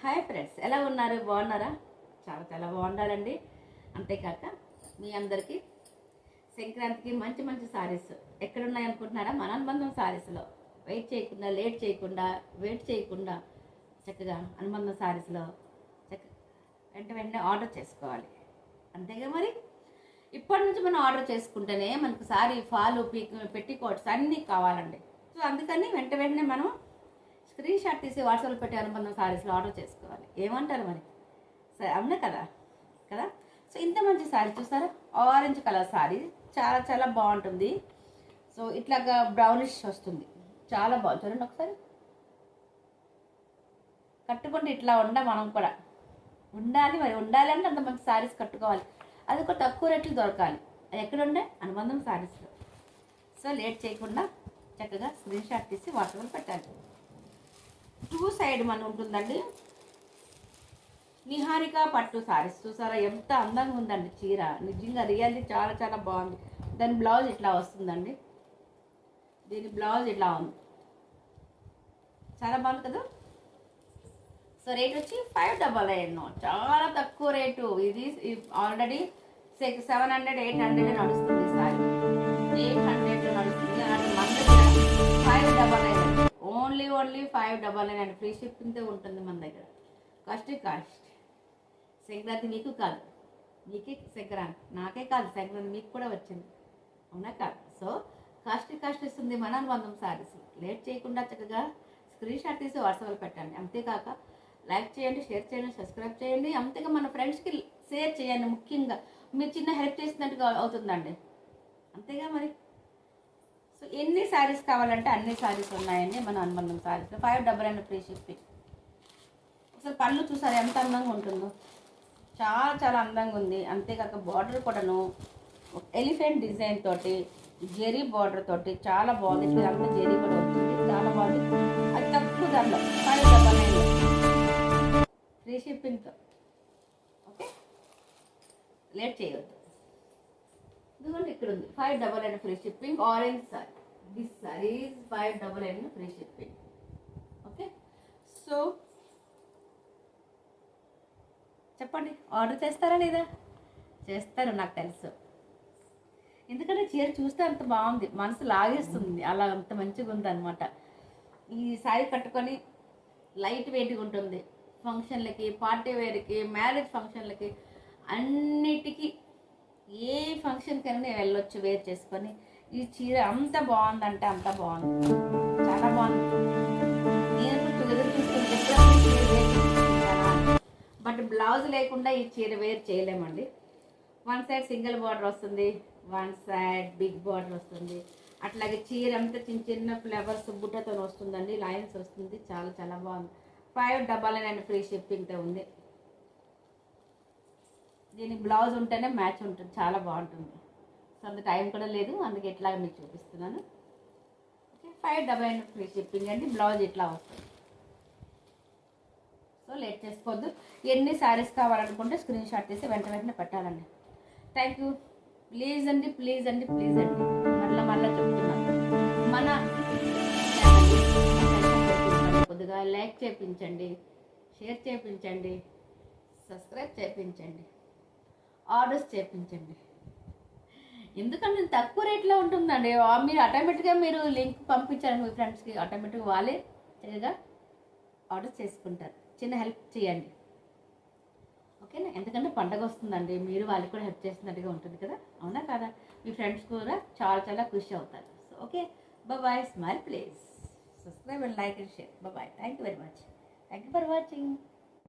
Hi friends, ఎలా ఉన్నారు? బాగున్నారా? చాలా చాలా బాగుండాలండి. అంతేకాక మీ అందరికీ సంక్రాంతికి మంచి మంచి సారీస్ ఎక్కడున్నాయి అనుకుంటున్నారా? మన అనుబంధం సారీస్లో లేట్ చేయకుండా వెయిట్ చేయకుండా చక్కగా అనుబంధం సారీస్లో వెంటనే ఆర్డర్ చేసుకోవాలి. అంతేగా మరి. ఇప్పటి నుంచి మనం ఆర్డర్ చేసుకుంటేనే మనకు సారీ ఫాలు పెట్టికోట్స్ అన్నీ కావాలండి. సో అందుకని వెంటనే మనం స్క్రీన్ షాట్ తీసి వాట్సాప్లో పెట్టి అనుబంధం సారీస్లో ఆర్డర్ చేసుకోవాలి. ఏమంటారు మరి? సరే, అవునా కదా కదా. సో ఇంత మంచి సారీ చూస్తారా? ఆరెంజ్ కలర్ సారీ చాలా చాలా బాగుంటుంది. సో ఇట్లాగా బ్రౌనిష్ వస్తుంది, చాలా బాగుంది. చూడండి ఒకసారి, కట్టుకుంటే ఇట్లా మనం కూడా ఉండాలి. మరి ఉండాలి అంటే అంత మంచి సారీస్ కట్టుకోవాలి. అది కూడా తక్కువ రేట్లు దొరకాలి. అది ఎక్కడుండే? అనుబంధం సారీస్లో. సో లేట్ చేయకుండా చక్కగా స్క్రీన్ షాట్ తీసి వాట్సాప్లో పెట్టాలి. 2 సైడ్ మన ఉంటుందండి. నిహారిక పట్టు సారీస్ చూసారా? ఎంత అందంగా ఉందండి చీర. నిజంగా రియల్లీ చాలా చాలా బాగుంది. దాని బ్లౌజ్ ఇట్లా వస్తుందండి. దీని బ్లౌజ్ ఇట్లా ఉంది, చాలా బాగుంది కదా. సో రేట్ వచ్చి 599. చాలా తక్కువ రేటు. ఇది ఆల్రెడీ 700 800 నడుస్తుంది. సారీ 800 నడుస్తుంది. అలాంటి మన దగ్గర 599, ఓన్లీ 599 ఫ్రీ షిప్పింగ్తో ఉంటుంది మన దగ్గర. కాస్ట్ సంక్రాంతి మీకు కాదు, మీకే సంక్రాంతి, నాకే కాదు సంక్రాంతి మీకు కూడా వచ్చింది, అవునా కాదు. సో కాస్ట్ ఇస్తుంది మన అనుబంధం సారీస్. లేట్ చేయకుండా చక్కగా స్క్రీన్ షాట్ తీసి వాట్సాప్లో పెట్టండి. అంతేకాక లైక్ చేయండి, షేర్ చేయండి, సబ్స్క్రైబ్ చేయండి. అంతేగా మన ఫ్రెండ్స్కి షేర్ చేయండి. ముఖ్యంగా మీరు చిన్న హెల్ప్ చేసినట్టుగా అవుతుందండి. అంతేగా మరి. సో ఎన్ని శారీస్ కావాలంటే అన్ని శారీస్ ఉన్నాయండి మన అనుబంధం శారీస్. 599 free shipping. అసలు పళ్ళు చూసారు ఎంత అందంగా ఉంటుందో, చాలా చాలా అందంగా ఉంది. అంతేకాక బార్డర్ కూడాను ఎలిఫెంట్ డిజైన్ తోటి, జెరీ బార్డర్ తోటి చాలా బాగుంది. ఇట్లా అంతా జెరీ కూడా వచ్చింది, చాలా బాగుంది. అది తక్కువ ధరలో 599 ఫ్రీ షిప్పింగ్తో. ఓకే, లేట్ చేయవద్దు. ఎందుకంటే ఇక్కడ ఉంది 599 free shipping. Orange sorry, this sorry 599 free shipping. Okay, so చెప్పండి, ఆర్డర్ చేస్తారా లేదా? చేస్తారు, నాకు తెలుసు. ఎందుకంటే చీర చూస్తే అంత బాగుంది, మనసు లాగేస్తుంది. అలా అంత మంచిగా ఉంది అనమాట. ఈ శారీ కట్టుకొని లైట్ వెయిట్గా ఉంటుంది. ఫంక్షన్లకి, పార్టీ వేర్కి, మ్యారేజ్ ఫంక్షన్లకి, అన్నిటికీ ఏ ఫంక్షన్కైనా నేను వెళ్ళొచ్చు వేర్ చేసుకొని. ఈ చీర అంత బాగుందంటే అంత బాగుంది, చాలా బాగుంది. నేను ఎదురు చూస్తుంది ఎప్పుడైనా చీర వేర్ చేసుకుంటానా. బట్ బ్లౌజ్ లేకుండా ఈ చీర వేర్ చేయలేమండి. వన్ సైడ్ సింగిల్ బార్డర్ వస్తుంది, వన్ సైడ్ బిగ్ బార్డర్ వస్తుంది. అట్లాగే చీర అంతా చిన్న చిన్న ఫ్లవర్స్ బుట్టతో వస్తుందండి, లైన్స్ వస్తుంది. చాలా చాలా బాగుంది. 599 ఫ్రీ షిప్పింగ్తో ఉంది. దీనికి బ్లౌజ్ ఉంటేనే మ్యాచ్ ఉంటుంది, చాలా బాగుంటుంది. సో అంత టైం కూడా లేదు, అందుకే ఇట్లా మీకు చూపిస్తున్నాను. ఓకే, 599 ఫ్రీ షిప్పింగ్ అండి. బ్లౌజ్ ఇట్లా వస్తుంది. సో లేట్ చేసుకోవద్దు. ఎన్ని శారీస్ కావాలనుకుంటే స్క్రీన్ షాట్ తీసి వెంటనే పెట్టాలండి. Thank you. ప్లీజ్ అండి మళ్ళీ చెప్తున్నాను, మన కొద్దిగా లైక్ చేయించండి, షేర్ చేయించండి, సబ్స్క్రైబ్ చేయించండి, ఆర్డర్స్ చేయించండి. ఎందుకంటే తక్కువ రేట్లో ఉంటుందండి. మీరు ఆటోమేటిక్గా మీరు లింక్ పంపించారు మీ ఫ్రెండ్స్కి, ఆటోమేటిక్గా వాళ్ళే చక్కగా ఆర్డర్ చేసుకుంటారు. చిన్న హెల్ప్ చేయండి, ఓకేనా? ఎందుకంటే పండగ వస్తుందండి, మీరు వాళ్ళకి కూడా హెల్ప్ చేసినట్టుగా ఉంటుంది కదా, అవునా కదా. మీ ఫ్రెండ్స్ కూడా చాలా చాలా ఖుషి అవుతారు. So okay, bye. Smile please, subscribe and like and share. Bye. Thank you very much. Thank you for watching.